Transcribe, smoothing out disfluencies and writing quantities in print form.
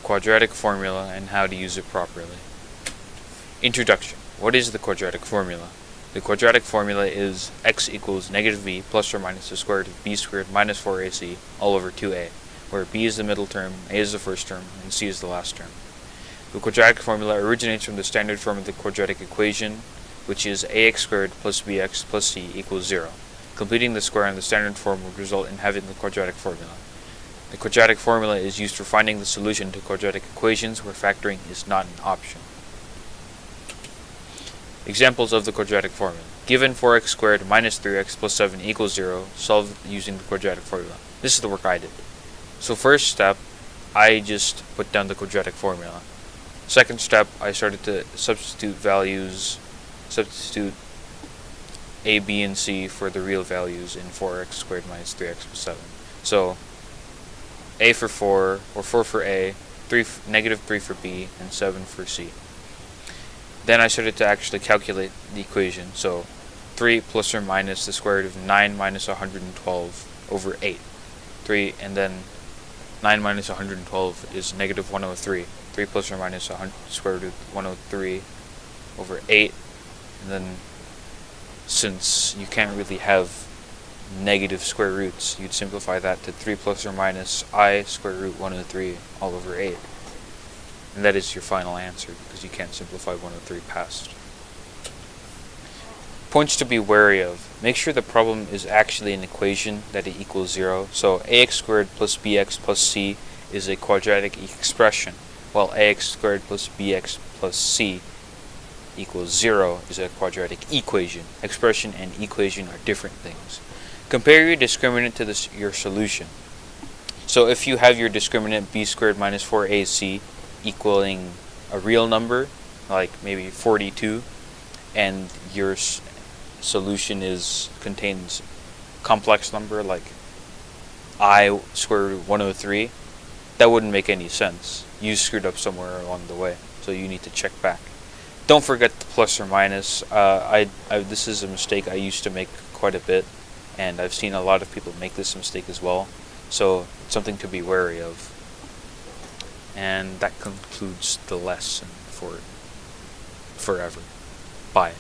quadratic formula and how to use it properly. Introduction. What is the quadratic formula? The quadratic formula is x equals negative b plus or minus the square root of b squared minus 4ac all over 2a, where b is the middle term, a is the first term, and c is the last term. The quadratic formula originates from the standard form of the quadratic equation, which is ax squared plus bx plus c equals 0. Completing the square in the standard form would result in having the quadratic formula. The quadratic formula is used for finding the solution to quadratic equations where factoring is not an option. Examples of the quadratic formula. Given 4x squared minus 3x plus 7 equals 0, solve using the quadratic formula. This is the work I did. So first step, I just put down the quadratic formula. Second step, I started to substitute a, b, and c for the real values in 4x squared minus 3x plus 7. So a for 4, or 4 for a, negative 3 for b, and 7 for c. Then I started to actually calculate the equation. So 3 plus or minus the square root of 9 minus 112 over 8. 3, and then 9 minus 112 is negative 103. 3 plus or minus square root of 103 over 8. And then, since you can't really have negative square roots, you'd simplify that to 3 plus or minus I square root 103 all over 8. And that is your final answer, because you can't simplify 103 past. Points to be wary of. Make sure the problem is actually an equation that it equals 0. So ax squared plus bx plus c is a quadratic expression, while ax squared plus bx plus c equals 0 is a quadratic equation. Expression and equation are different things. Compare your discriminant to your solution. So if you have your discriminant b squared minus 4ac equaling a real number, like maybe 42, and your solution contains complex number like I square root 103, that wouldn't make any sense. You screwed up somewhere along the way, so you need to check back. Don't forget the plus or minus. This is a mistake I used to make quite a bit, and I've seen a lot of people make this mistake as well, so it's something to be wary of. And that concludes the lesson for forever. Bye.